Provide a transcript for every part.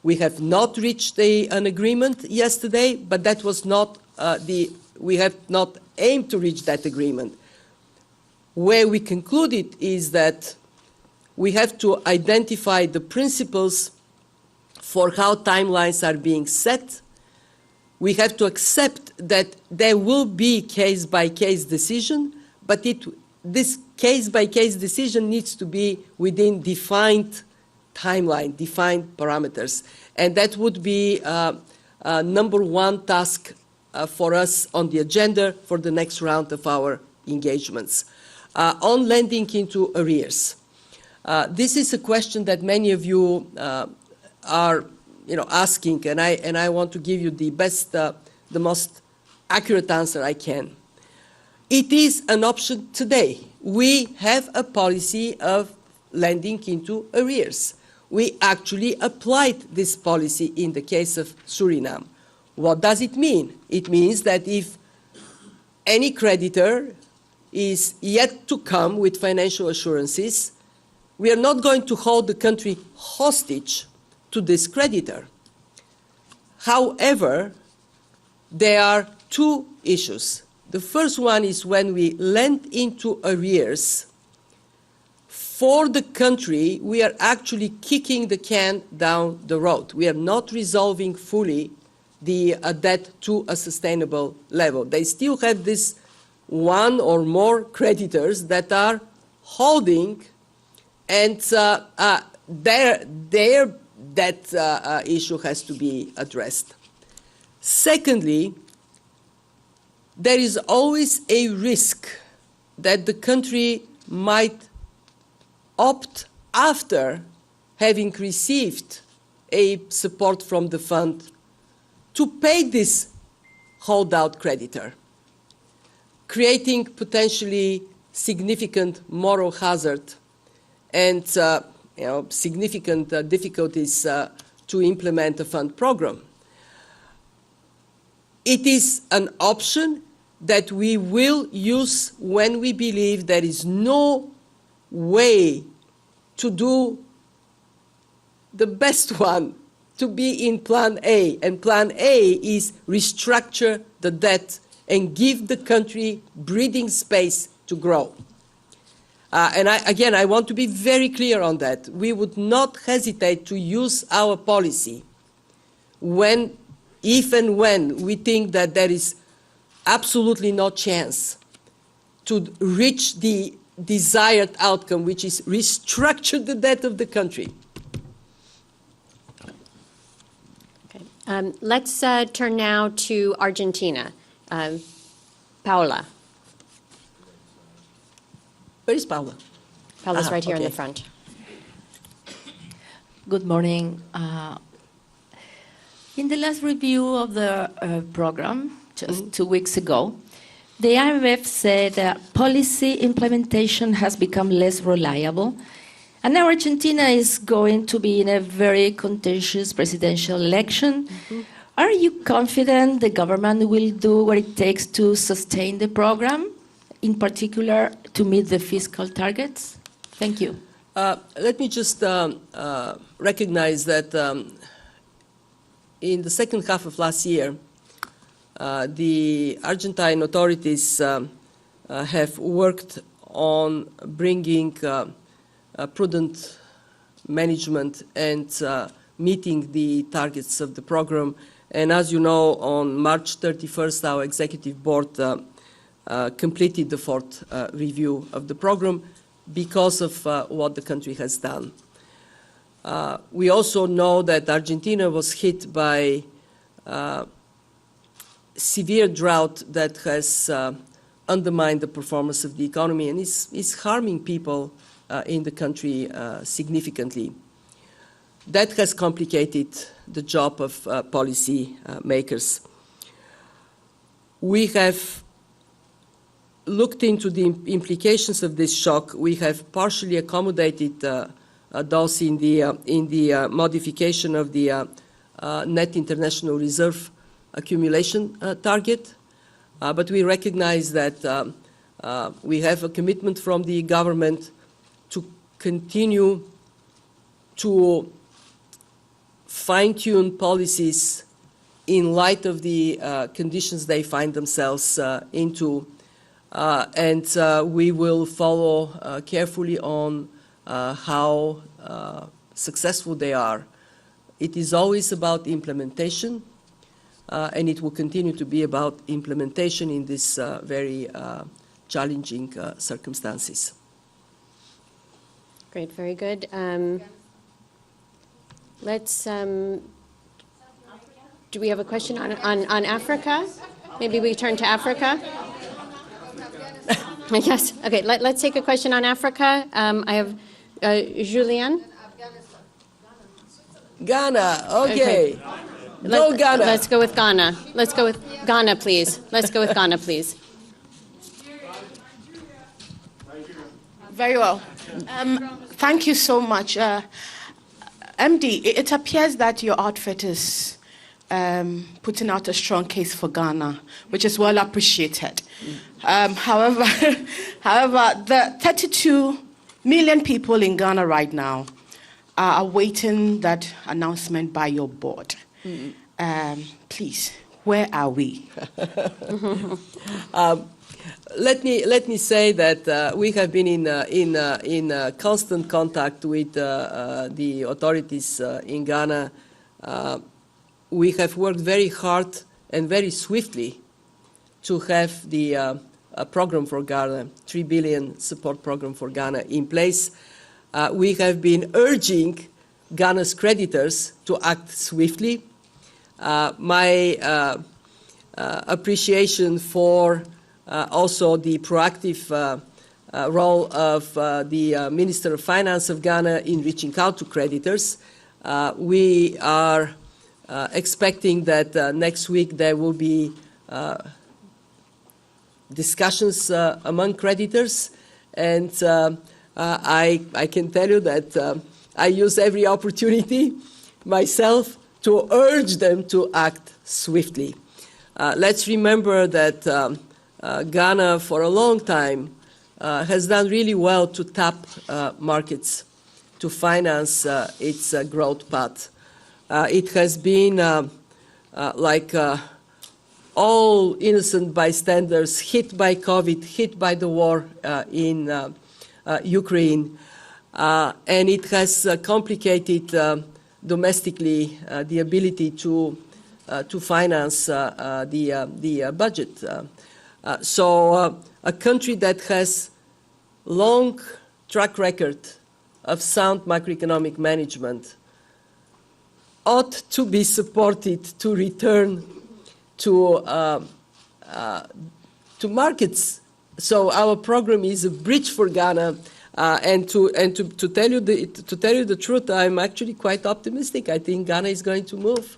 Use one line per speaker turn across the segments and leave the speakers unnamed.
We have not reached an agreement yesterday, but that was not we have not aimed to reach that agreement. Where we concluded is that we have to identify the principles for how timelines are being set. We have to accept that there will be case-by-case decision, but this case-by-case decision needs to be within defined timeline, defined parameters. And that would be number one task for us on the agenda for the next round of our engagements. On lending into arrears. This is a question that many of you are asking, and I want to give you the best, the most accurate answer I can. It is an option today. We have a policy of lending into arrears. We actually applied this policy in the case of Suriname. What does it mean? It means that if any creditor is yet to come with financial assurances, we are not going to hold the country hostage to this creditor. However, there are two issues. The first one is when we lend into arrears, for the country, we are actually kicking the can down the road. We are not resolving fully the debt to a sustainable level. They still have this one or more creditors that are holding, and their debt issue has to be addressed. Secondly, there is always a risk that the country might opt, after having received a support from the fund, to pay this holdout creditor, creating potentially significant moral hazard and significant difficulties to implement a fund program. It is an option that we will use when we believe there is no way to do the best one, to be in plan A. And plan A is restructure the debt and give the country breathing space to grow. And I want to be very clear on that. We would not hesitate to use our policy if and when we think that there is absolutely no chance to reach the desired outcome, which is restructure the debt of the country.
Okay. Let's turn now to Argentina. Paula.
Where is Paula?
Paula's right here in the front.
Good morning. In the last review of the program, just 2 weeks ago, the IMF said that policy implementation has become less reliable, and now Argentina is going to be in a very contentious presidential election. Are you confident the government will do what it takes to sustain the program, in particular to meet the fiscal targets? Thank you.
Let me just recognize that in the second half of last year, the Argentine authorities have worked on bringing prudent management and meeting the targets of the program. And as you know, on March 31st, our executive board completed the fourth review of the program because of what the country has done. We also know that Argentina was hit by severe drought that has undermined the performance of the economy and is harming people in the country significantly. That has complicated the job of policy makers. We have looked into the implications of this shock. We have partially accommodated those in the modification of the net international reserve accumulation target, but we recognize that we have a commitment from the government to continue to fine-tune policies in light of the conditions they find themselves into. And we will follow carefully on how successful they are. It is always about implementation, and it will continue to be about implementation in these very challenging circumstances.
Great, very good. Let's, do we have a question on Africa? Maybe we turn to Africa? Yes, okay, let's take a question on Africa. I have Julien.
Ghana, okay. Go Ghana.
Let's go with Ghana. Let's go with Ghana, please. Let's go with Ghana, please.
Very well. Thank you so much. MD, it appears that your outfit is putting out a strong case for Ghana, which is well appreciated. However, the 32 million people in Ghana right now are awaiting that announcement by your board. Please, where are we?
Let me say that we have been in constant contact with the authorities in Ghana. We have worked very hard and very swiftly to have the program for Ghana, 3 billion support program for Ghana in place. We have been urging Ghana's creditors to act swiftly. My appreciation for also the proactive role of the Minister of Finance of Ghana in reaching out to creditors. We are expecting that next week there will be discussions among creditors, and I can tell you that I use every opportunity myself to urge them to act swiftly. Let's remember that Ghana, for a long time, has done really well to tap markets to finance its growth path. It has been like all innocent bystanders hit by COVID, hit by the war in Ukraine, and it has complicated domestically the ability to finance the budget. So a country that has long track record of sound macroeconomic management ought to be supported to return to markets. So our program is a bridge for Ghana, and to tell you the truth, I'm actually quite optimistic. I think Ghana is going to move.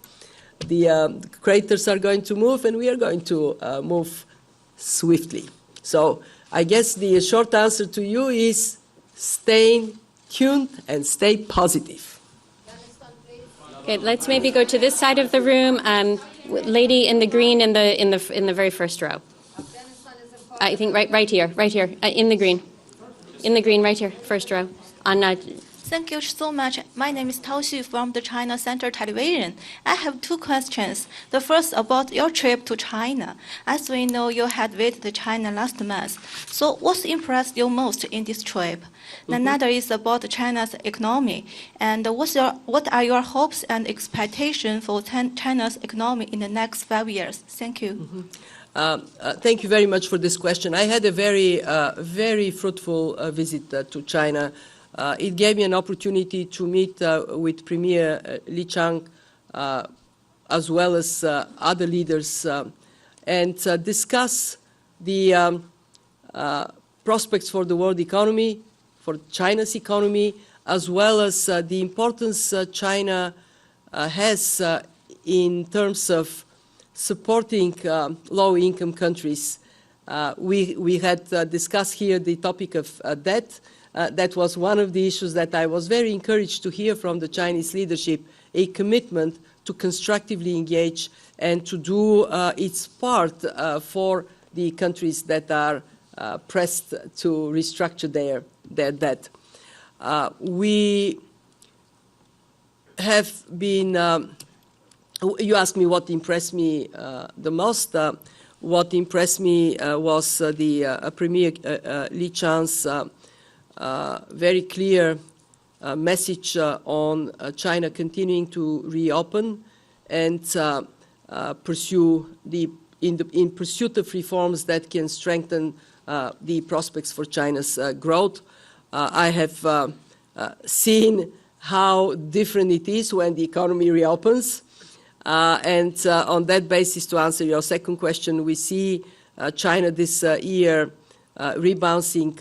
The creditors are going to move, and we are going to move swiftly. So I guess the short answer to you is stay tuned and stay positive.
Okay, let's maybe go to this side of the room. Lady in the green in the very first row. I think right here, in the green, right here, first row. Anna.
Thank you so much. My name is Tao Xu from the China Central Television. I have two questions. The first about your trip to China. As we know, you had visited China last month. So what impressed you most in this trip? Another is about China's economy. And what are your hopes and expectations for China's economy in the next 5 years? Thank you.
Thank you very much for this question. I had a very fruitful visit to China. It gave me an opportunity to meet with Premier Li Qiang as well as other leaders and discuss the prospects for the world economy, for China's economy, as well as the importance China has in terms of supporting low-income countries. We had discussed here the topic of debt. That was one of the issues that I was very encouraged to hear from the Chinese leadership, a commitment to constructively engage and to do its part for the countries that are pressed to restructure their debt. We have been, you asked me what impressed me the most. What impressed me was the Premier Li Chang's very clear message on China continuing to reopen and pursue in pursuit of reforms that can strengthen the prospects for China's growth. I have seen how different it is when the economy reopens. And on that basis, to answer your second question, we see China this year rebounding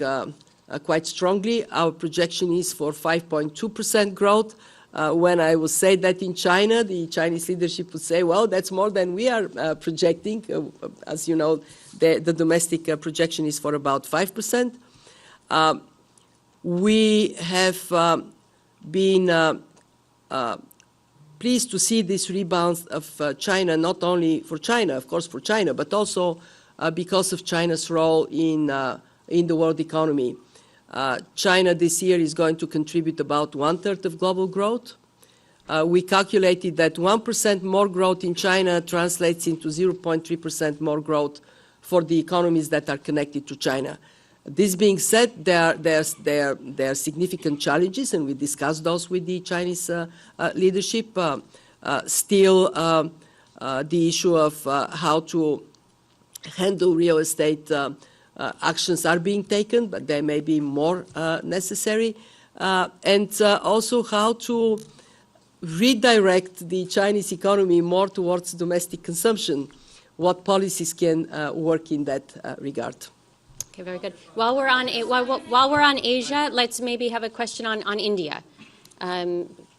quite strongly. Our projection is for 5.2% growth. When I will say that in China, the Chinese leadership would say, well, that's more than we are projecting. As you know, the domestic projection is for about 5%. We have been pleased to see this rebound of China, not only for China, of course for China, but also because of China's role in the world economy. China this year is going to contribute about 1/3 of global growth. We calculated that 1% more growth in China translates into 0.3% more growth for the economies that are connected to China. This being said, there are significant challenges, and we discussed those with the Chinese leadership. Still, the issue of how to handle real estate actions are being taken, but there may be more necessary. And also how to redirect the Chinese economy more towards domestic consumption. What policies can work in that regard?
Okay, very good. While we're on Asia, let's maybe have a question on India.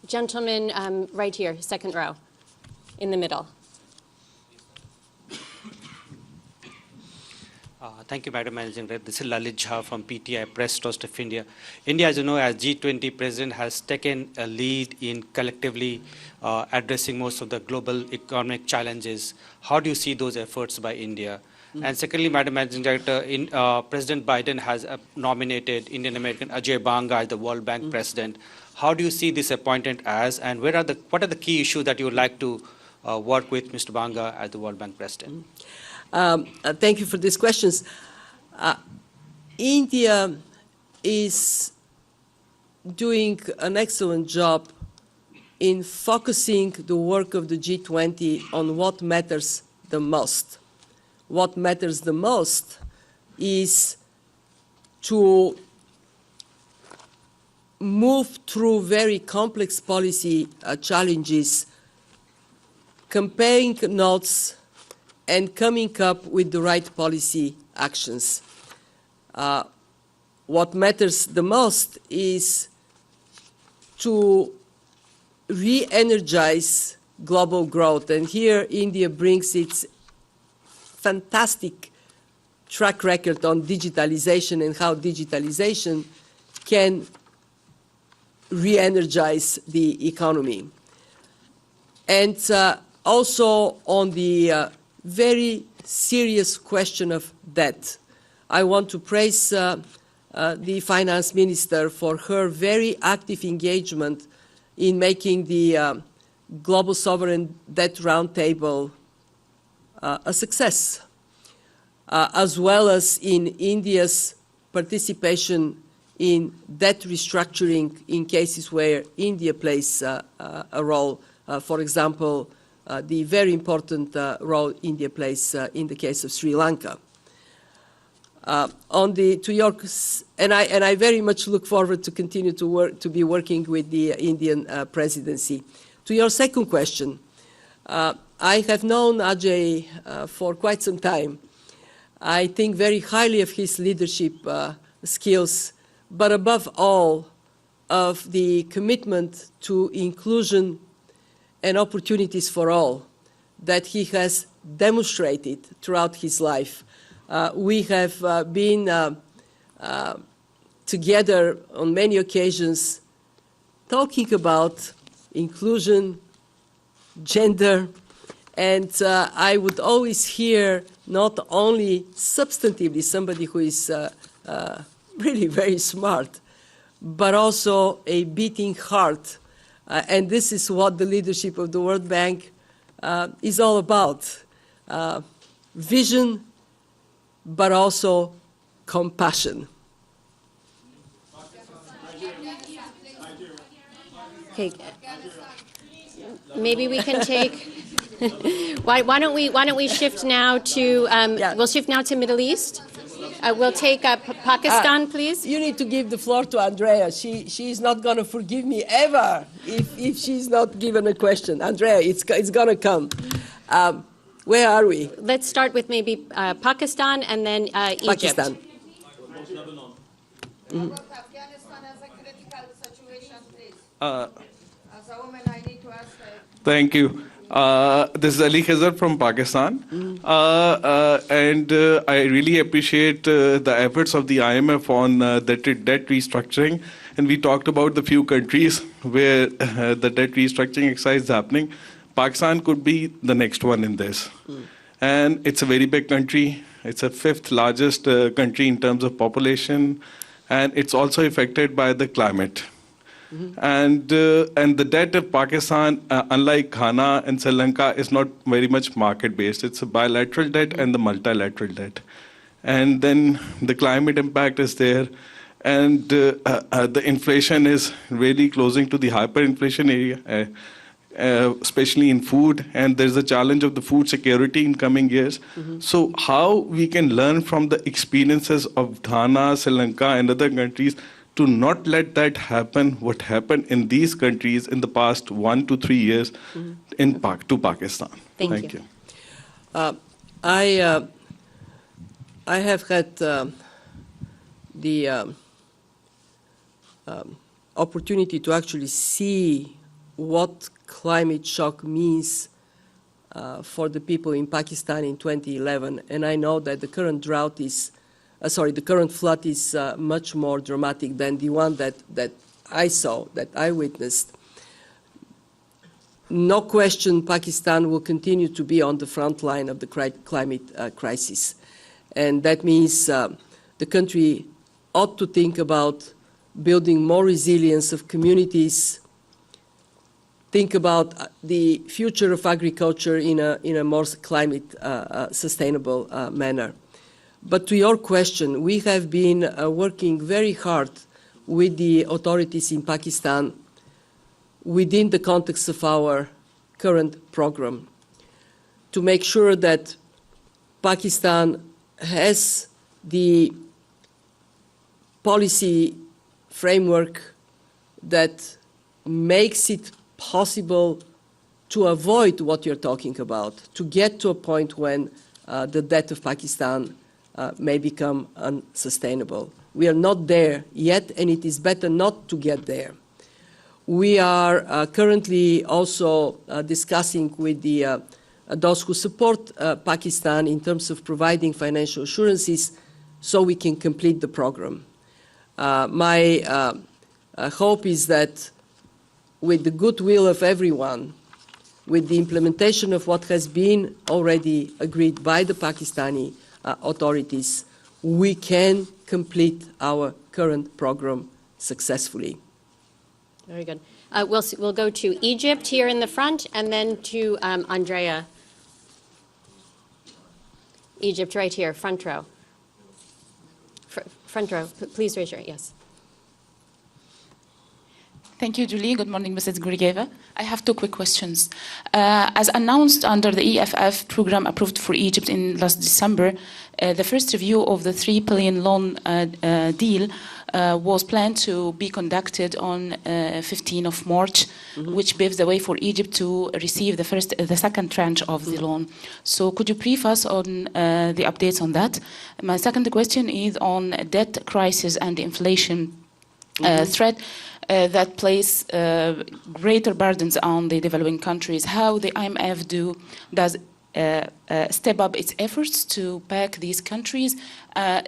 Gentleman right here, second row, in the middle.
Thank you, Madam Managing Director. This is Lalit Jha from PTI, Press Trust of India. India, as you know, as G20 president, has taken a lead in collectively addressing most of the global economic challenges. How do you see those efforts by India? And secondly, Madam Managing Director, President Biden has nominated Indian-American Ajay Banga as the World Bank president. How do you see this appointment as, and what are the key issues that you would like to work with Mr. Banga as the World Bank president?
Thank you for these questions. India is doing an excellent job in focusing the work of the G20 on what matters the most. What matters the most is to move through very complex policy challenges, comparing notes, and coming up with the right policy actions. What matters the most is to re-energize global growth. And here India brings its fantastic track record on digitalization and how digitalization can re-energize the economy. And also on the very serious question of debt. I want to praise the finance minister for her very active engagement in making the Global Sovereign Debt Roundtable a success, as well as in India's participation in debt restructuring in cases where India plays a role. For example, the very important role India plays in the case of Sri Lanka. I very much look forward to continue to be working with the Indian presidency. To your second question, I have known Ajay for quite some time. I think very highly of his leadership skills, but above all of the commitment to inclusion and opportunities for all that he has demonstrated throughout his life. We have been together on many occasions talking about inclusion, gender, and I would always hear not only substantively somebody who is really very smart, but also a beating heart And this is what the leadership of the World Bank is all about. Vision, but also compassion.
Okay. Maybe we can take. why don't we shift now to? We'll shift now to Middle East. We'll take Pakistan, please.
You need to give the floor to Andrea. She's not going to forgive me ever if she's not given a question. Andrea, it's going to come. Where are we?
Let's start with maybe Pakistan and then Egypt.
Pakistan.
Mm-hmm. Afghanistan has a critical situation, please. As a woman, I need to ask.
Thank you. This is Ali Khizar from Pakistan. And I really appreciate the efforts of the IMF on the debt restructuring. And we talked about the few countries where the debt restructuring exercise is happening. Pakistan could be the next one in this. And it's a very big country. It's the 5th largest country in terms of population. And it's also affected by the climate. And the debt of Pakistan, unlike Ghana and Sri Lanka, is not very much market-based. It's a bilateral debt and the multilateral debt. And then the climate impact is there. And the inflation is really closing to the hyperinflation area, especially in food. And there's a challenge of the food security in coming years. So how we can learn from the experiences of Ghana, Sri Lanka, and other countries to not let that happen, what happened in these countries in the past 1 to 3 years to Pakistan.
Thank you.
I have had the opportunity to actually see what climate shock means for the people in Pakistan in 2011, and I know that the current drought is the current flood is much more dramatic than the one that I saw, that I witnessed. No question, Pakistan will continue to be on the front line of the climate crisis. And that means the country ought to think about building more resilience of communities, think about the future of agriculture in a more climate sustainable manner. But to your question, we have been working very hard with the authorities in Pakistan within the context of our current program to make sure that Pakistan has the policy framework that makes it possible to avoid what you're talking about, to get to a point when the debt of Pakistan may become unsustainable. We are not there yet, and it is better not to get there. We are currently also discussing with those who support Pakistan in terms of providing financial assurances so we can complete the program. My hope is that with the goodwill of everyone, with the implementation of what has been already agreed by the Pakistani authorities, we can complete our current program successfully.
Very good. We'll go to Egypt here in the front, and then to Andrea. Egypt, right here, front row. Front row. Please raise your hand. Yes.
Thank you, Julie. Good morning, Mrs. Grigeva. I have 2 quick questions. As announced under the EFF program approved for Egypt in last December, the first review of the 3 billion loan deal was planned to be conducted on 15 of March, which paves the way for Egypt to receive the second tranche of the loan. So could you brief us on the updates on that? My second question is on debt crisis and inflation threat that place greater burdens on the developing countries. How the IMF does step up its efforts to back these countries,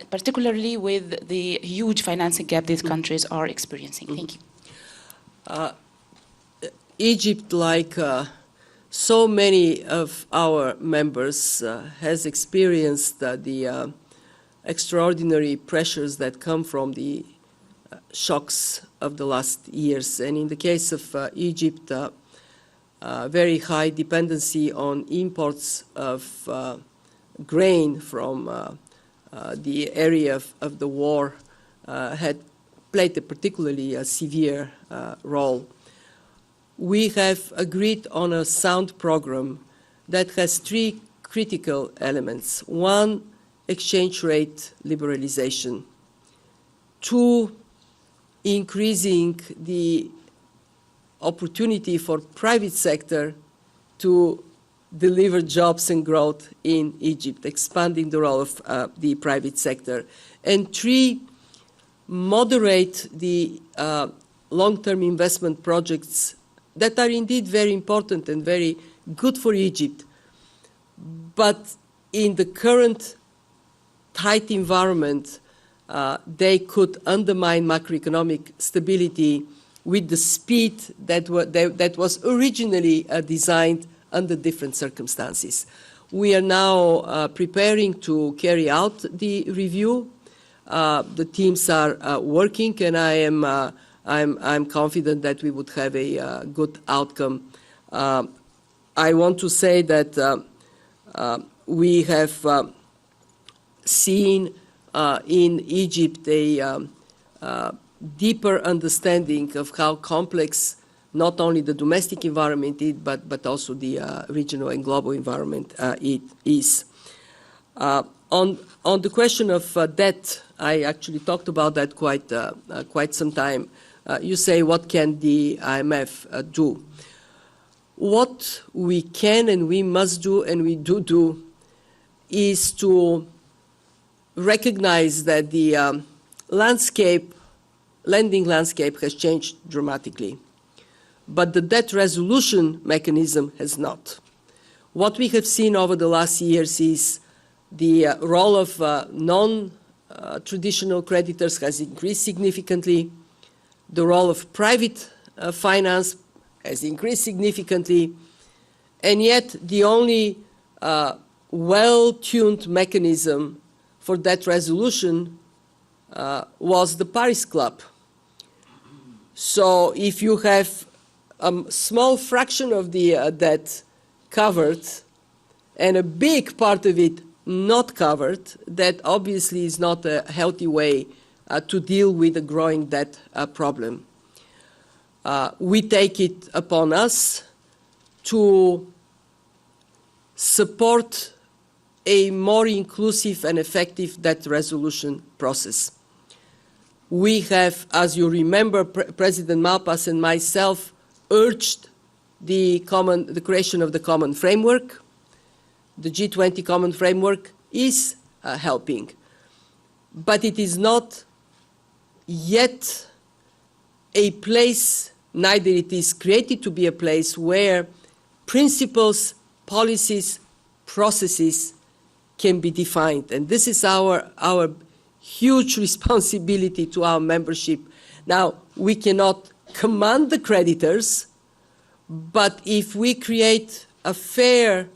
particularly with the huge financing gap these countries are experiencing. Thank you.
Egypt, like so many of our members, has experienced the extraordinary pressures that come from the shocks of the last years. And in the case of Egypt, very high dependency on imports of grain from the area of the war had played a particularly severe role. We have agreed on a sound program that has three critical elements. One, exchange rate liberalization. Two, increasing the opportunity for private sector to deliver jobs and growth in Egypt, expanding the role of the private sector. And three, moderate the long-term investment projects that are indeed very important and very good for Egypt. But in the current tight environment, they could undermine macroeconomic stability with the speed that was originally designed under different circumstances. We are now preparing to carry out the review. The teams are working, and I'm confident that we would have a good outcome. I want to say that we have seen in Egypt a deeper understanding of how complex not only the domestic environment is, but also the regional and global environment it is. On the question of debt, I actually talked about that quite some time. You say, what can the IMF do? What we can and we must do, and we do, is to recognize that the lending landscape has changed dramatically, but the debt resolution mechanism has not. What we have seen over the last years is the role of non-traditional creditors has increased significantly. The role of private finance has increased significantly, and yet the only well-tuned mechanism for debt resolution was the Paris Club. So if you have a small fraction of the debt covered and a big part of it not covered, that obviously is not a healthy way to deal with a growing debt problem. We take it upon us to support a more inclusive and effective debt resolution process. We have, as you remember, President Malpass and myself urged the creation of the common framework. The G20 common framework is helping, but it is not yet a place, neither it is created to be a place where principles, policies, processes can be defined. And this is our huge responsibility to our membership. Now, we cannot command the creditors, but if we create a fair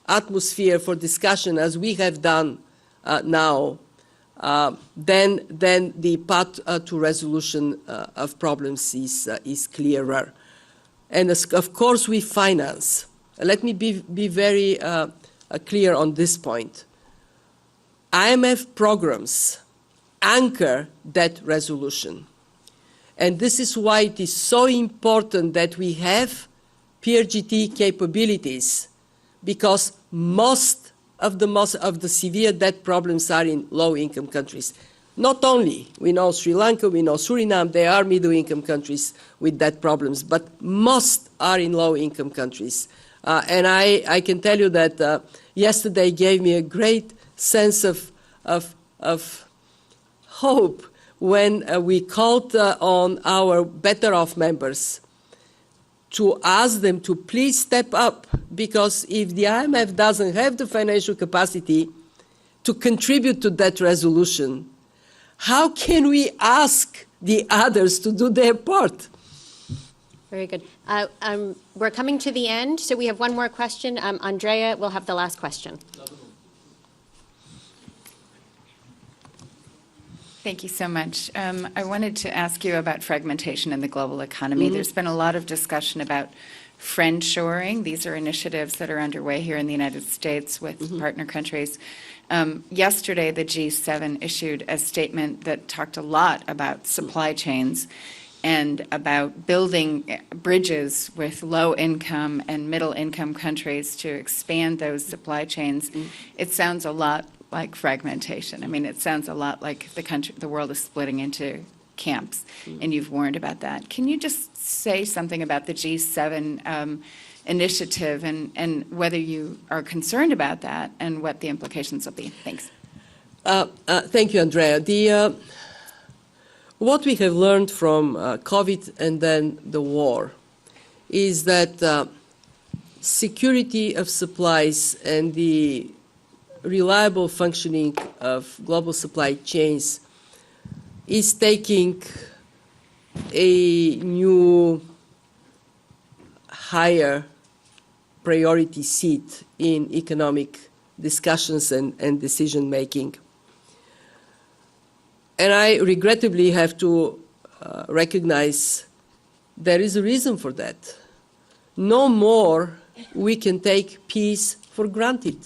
atmosphere for discussion, as we have done now, then the path to resolution of problems is clearer. And of course, we finance. Let me be very clear on this point. IMF programs anchor debt resolution. And this is why it is so important that we have PRGT capabilities, because most of the severe debt problems are in low-income countries. Not only, we know Sri Lanka, we know Suriname, they are middle-income countries with debt problems, but most are in low-income countries. And I can tell you that yesterday gave me a great sense of hope when we called on our better-off members to ask them to please step up, because if the IMF doesn't have the financial capacity to contribute to debt resolution, how can we ask the others to do their part?
Very good. We're coming to the end, so we have one more question. Andrea will have the last question.
Thank you so much. I wanted to ask you about fragmentation in the global economy. There's been a lot of discussion about friendshoring. These are initiatives that are underway here in the United States with partner countries. Yesterday, the G7 issued a statement that talked a lot about supply chains and about building bridges with low-income and middle-income countries to expand those supply chains. It sounds a lot like fragmentation. I mean, it sounds a lot like the world is splitting into camps, and you've warned about that. Can you just say something about the G7 initiative and whether you are concerned about that and what the implications will be? Thanks.
Thank you, Andrea. What we have learned from COVID and then the war is that security of supplies and the reliable functioning of global supply chains is taking a new, higher priority seat in economic discussions and decision-making. And I regrettably have to recognize there is a reason for that. No more we can take peace for granted.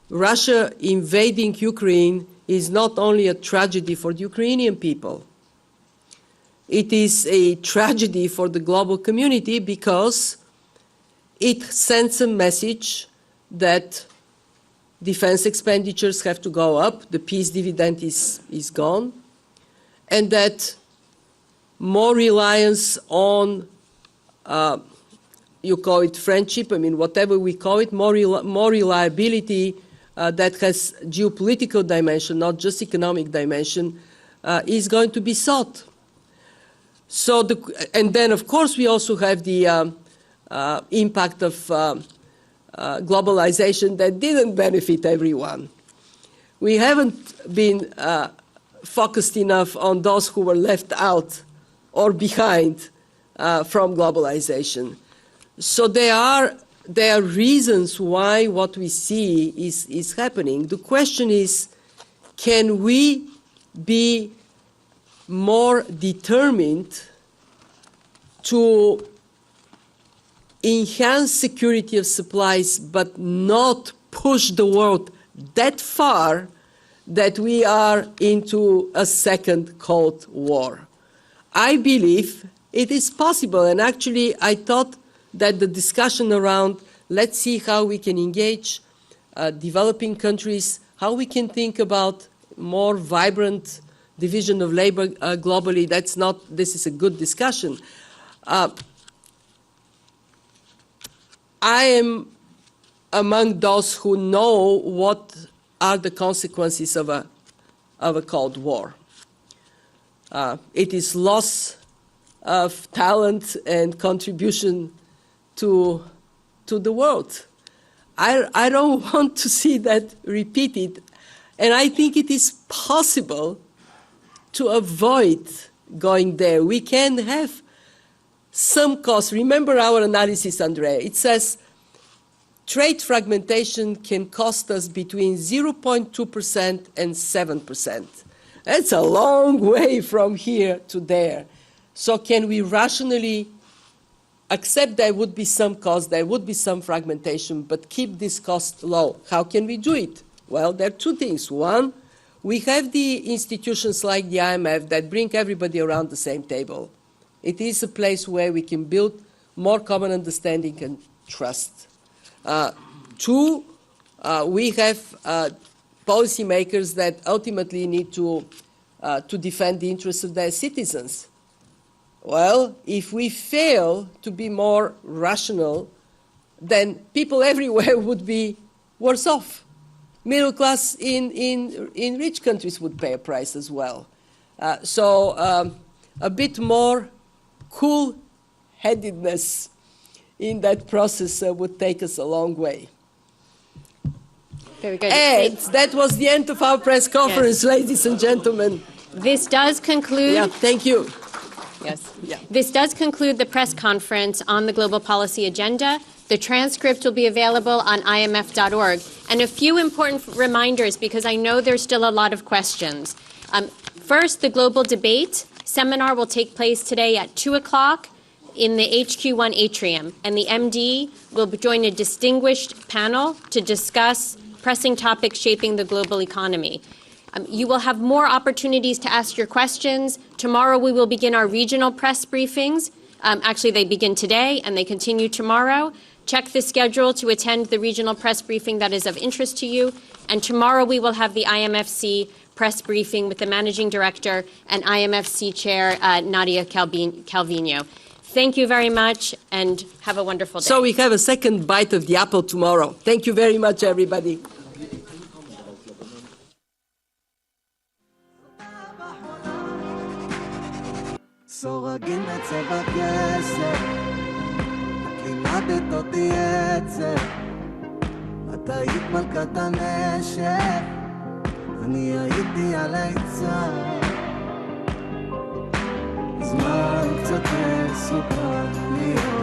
Russia invading Ukraine is not only a tragedy for the Ukrainian people. It is a tragedy for the global community because it sends a message that defense expenditures have to go up, the peace dividend is gone, and that more reliance on, you call it friendship, I mean, whatever we call it, more reliability that has geopolitical dimension, not just economic dimension, is going to be sought. So, and then, of course, we also have the impact of globalization that didn't benefit everyone. We haven't been focused enough on those who were left out or behind from globalization. So there are reasons why what we see is happening. The question is, can we be more determined to enhance security of supplies, but not push the world that far that we are into a second Cold War? I believe it is possible, and actually I thought that the discussion around let's see how we can engage developing countries, how we can think about more vibrant division of labor globally, this is a good discussion. I am among those who know what are the consequences of a Cold War. It is loss of talent and contribution to the world. I don't want to see that repeated, and I think it is possible to avoid going there. We can have some costs. Remember our analysis, Andrea. It says trade fragmentation can cost us between 0.2% and 7%. That's a long way from here to there. So can we rationally accept there would be some cost, there would be some fragmentation, but keep this cost low? How can we do it? Well, there are two things. One, we have the institutions like the IMF that bring everybody around the same table. It is a place where we can build more common understanding and trust. Two, we have policymakers that ultimately need to defend the interests of their citizens. Well, if we fail to be more rational, then people everywhere would be worse off. Middle class in rich countries would pay a price as well. So a bit more cool-headedness in that process would take us a long way.
Very good.
And that was the end of our press conference, ladies and gentlemen.
This does conclude.
Yeah, thank you.
Yes.
Yeah.
This does conclude the press conference on the global policy agenda. The transcript will be available on imf.org. And a few important reminders, because I know there's still a lot of questions. First, the global debate seminar will take place today at 2 o'clock in the HQ1 atrium. And the MD will join a distinguished panel to discuss pressing topics shaping the global economy. You will have more opportunities to ask your questions. Tomorrow we will begin our regional press briefings. Actually, they begin today and they continue tomorrow. Check the schedule to attend the regional press briefing that is of interest to you. And tomorrow we will have the IMFC press briefing with the Managing Director and IMFC Chair, Nadia Calvino. Thank you very much and have a wonderful day.
So we have a second bite of the apple tomorrow. Thank you very much, everybody.
סורגים בצבע כסף, לימדת אותי את זה, את היית מלכת הנשק, אני הייתי על היצע, זמן קצת מסוכן להיות